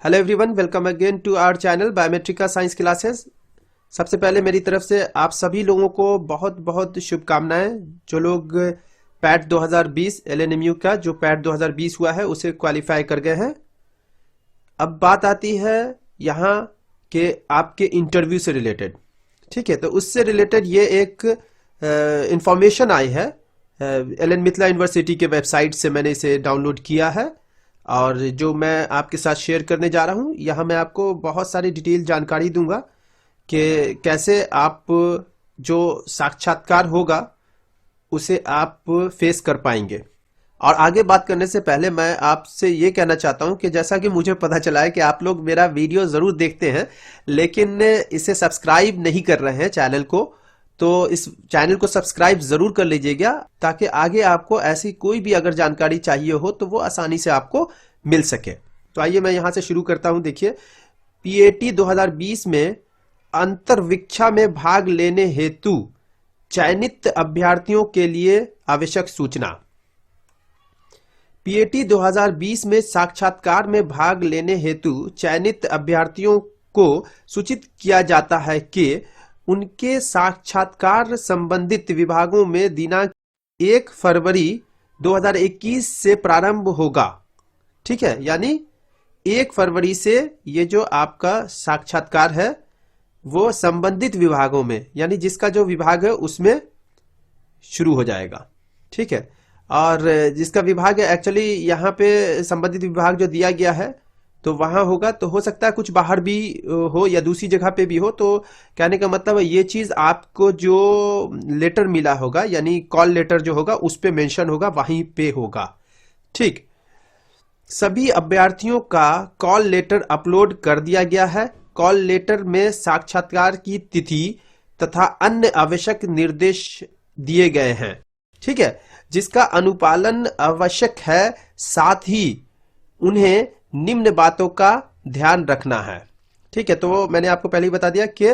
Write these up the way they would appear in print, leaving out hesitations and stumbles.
Hello everyone, welcome again to our channel Biometrica science classes. सबसे पहले मेरी तरफ से आप सभी लोगों को बहुत बहुत शुभकामनाएं। जो लोग पैट 2020 एलएनएमयू का जो पैट 2020 हुआ है उसे क्वालिफाई कर गए हैं। अब बात आती है यहाँ के आपके इंटरव्यू से रिलेटेड। ठीक है, तो उससे रिलेटेड ये एक इंफॉर्मेशन आई है। एलन मिथिला यूनिवर्सिटी के वेबसाइट से मैंने इसे डाउनलोड किया है और जो मैं आपके साथ शेयर करने जा रहा हूँ, यहाँ मैं आपको बहुत सारी डिटेल जानकारी दूंगा कि कैसे आप जो साक्षात्कार होगा उसे आप फेस कर पाएंगे। और आगे बात करने से पहले मैं आपसे ये कहना चाहता हूं कि जैसा कि मुझे पता चला है कि आप लोग मेरा वीडियो जरूर देखते हैं लेकिन इसे सब्सक्राइब नहीं कर रहे हैं चैनल को, तो इस चैनल को सब्सक्राइब जरूर कर लीजिएगा ताकि आगे आपको ऐसी कोई भी अगर जानकारी चाहिए हो तो वो आसानी से आपको मिल सके। तो आइए मैं यहां से शुरू करता हूं। देखिए, पीएटी 2020 में अंतर्वीक्षा में भाग लेने हेतु चयनित अभ्यर्थियों के लिए आवश्यक सूचना। पीएटी 2020 में साक्षात्कार में भाग लेने हेतु चयनित अभ्यर्थियों को सूचित किया जाता है कि उनके साक्षात्कार संबंधित विभागों में दिनांक 1 फरवरी 2021 से प्रारंभ होगा। ठीक है, यानी 1 फरवरी से ये जो आपका साक्षात्कार है वो संबंधित विभागों में, यानी जिसका जो विभाग है उसमें शुरू हो जाएगा। ठीक है, और जिसका विभाग है एक्चुअली यहाँ पे संबंधित विभाग जो दिया गया है तो वहां होगा, तो हो सकता है कुछ बाहर भी हो या दूसरी जगह पे भी हो। तो कहने का मतलब है ये चीज आपको जो लेटर मिला होगा यानी कॉल लेटर जो होगा उस पे मेंशन होगा, वहीं पे होगा। ठीक, सभी अभ्यर्थियों का कॉल लेटर अपलोड कर दिया गया है। कॉल लेटर में साक्षात्कार की तिथि तथा अन्य आवश्यक निर्देश दिए गए हैं। ठीक है, जिसका अनुपालन आवश्यक है। साथ ही उन्हें निम्न बातों का ध्यान रखना है। ठीक है, तो मैंने आपको पहले ही बता दिया कि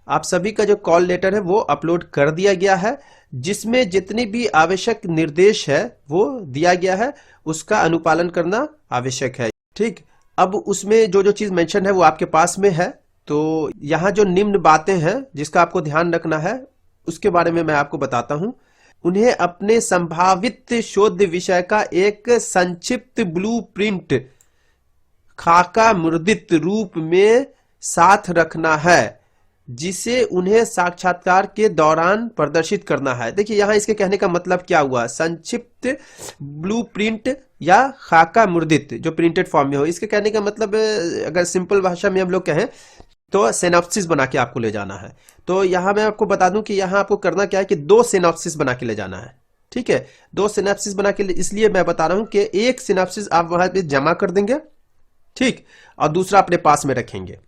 आप सभी का जो कॉल लेटर है वो अपलोड कर दिया गया है, जिसमें जितनी भी आवश्यक निर्देश है वो दिया गया है, उसका अनुपालन करना आवश्यक है। ठीक, अब उसमें जो जो चीज मेंशन है वो आपके पास में है। तो यहाँ जो निम्न बातें हैं जिसका आपको ध्यान रखना है उसके बारे में मैं आपको बताता हूं। उन्हें अपने संभावित शोध विषय का एक संक्षिप्त ब्लूप्रिंट खाका मुद्रित रूप में साथ रखना है, जिसे उन्हें साक्षात्कार के दौरान प्रदर्शित करना है। देखिए यहाँ इसके कहने का मतलब क्या हुआ, संक्षिप्त ब्लूप्रिंट या खाका मुद्रित जो प्रिंटेड फॉर्म में हो। इसके कहने का मतलब अगर सिंपल भाषा में हम लोग कहें तो सिनॉप्सिस बना के आपको ले जाना है। तो यहाँ मैं आपको बता दूं कि यहाँ आपको करना क्या है कि 2 सिनॉप्सिस बना के ले जाना है। ठीक है, 2 सिनॉप्सिस बना के, इसलिए मैं बता रहा हूं कि एक सिनॉप्सिस आप वहां पे जमा कर देंगे, ठीक, और दूसरा अपने पास में रखेंगे।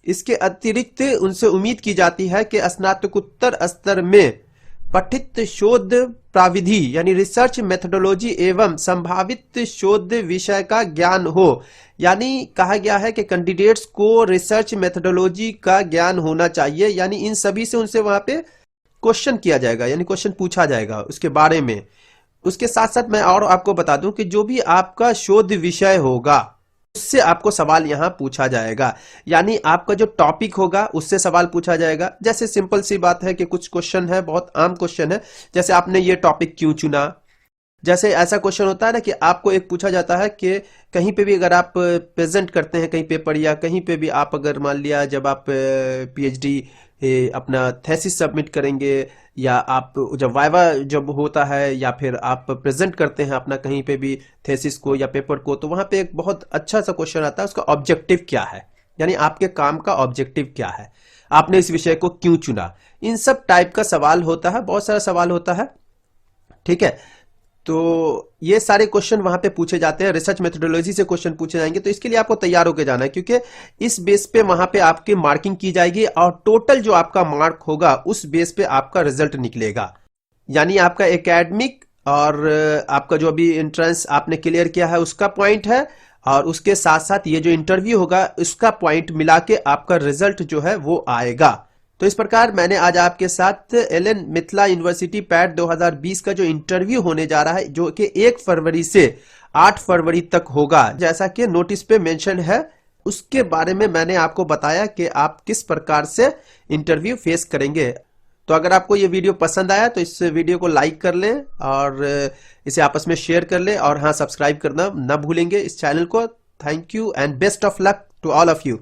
इसके अतिरिक्त उनसे उम्मीद की जाती है कि स्नातकोत्तर स्तर में पठित शोध प्राविधि यानी रिसर्च मेथोडोलॉजी एवं संभावित शोध विषय का ज्ञान हो। यानी कहा गया है कि कैंडिडेट्स को रिसर्च मेथोडोलॉजी का ज्ञान होना चाहिए, यानी इन सभी से उनसे वहां पे क्वेश्चन किया जाएगा, यानी क्वेश्चन पूछा जाएगा उसके बारे में। उसके साथ साथ मैं और आपको बता दूं कि जो भी आपका शोध विषय होगा उससे आपको सवाल यहां पूछा जाएगा, यानी आपका जो टॉपिक होगा उससे सवाल पूछा जाएगा। जैसे सिंपल सी बात है कि कुछ क्वेश्चन है, बहुत आम क्वेश्चन है, जैसे आपने ये टॉपिक क्यों चुना। जैसे ऐसा क्वेश्चन होता है ना कि आपको एक पूछा जाता है कि कहीं पे भी अगर आप प्रेजेंट करते हैं कहीं पेपर या कहीं पे भी आप अगर मान लिया जब आप पीएचडी अपना थेसिस सबमिट करेंगे या आप जब वाइवा जब होता है या फिर आप प्रेजेंट करते हैं अपना कहीं पे भी थेसिस को या पेपर को, तो वहां पे एक बहुत अच्छा सा क्वेश्चन आता है, उसका ऑब्जेक्टिव क्या है, यानी आपके काम का ऑब्जेक्टिव क्या है, आपने इस विषय को क्यों चुना। इन सब टाइप का सवाल होता है, बहुत सारा सवाल होता है। ठीक है, तो ये सारे क्वेश्चन वहां पे पूछे जाते हैं, रिसर्च मेथोडोलॉजी से क्वेश्चन पूछे जाएंगे। तो इसके लिए आपको तैयार होकर जाना है, क्योंकि इस बेस पे वहां पे आपकी मार्किंग की जाएगी और टोटल जो आपका मार्क होगा उस बेस पे आपका रिजल्ट निकलेगा। यानी आपका एकेडमिक और आपका जो अभी एंट्रेंस आपने क्लियर किया है उसका पॉइंट है, और उसके साथ साथ ये जो इंटरव्यू होगा उसका पॉइंट मिला के आपका रिजल्ट जो है वो आएगा। तो इस प्रकार मैंने आज आपके साथ एलन मिथिला यूनिवर्सिटी पैट 2020 का जो इंटरव्यू होने जा रहा है, जो कि 1 फरवरी से 8 फरवरी तक होगा, जैसा कि नोटिस पे मेंशन है उसके बारे में मैंने आपको बताया कि आप किस प्रकार से इंटरव्यू फेस करेंगे। तो अगर आपको ये वीडियो पसंद आया तो इस वीडियो को लाइक कर लें और इसे आपस में शेयर कर लें, और हाँ, सब्सक्राइब करना ना भूलेंगे इस चैनल को। Thank you and best of luck to all of you.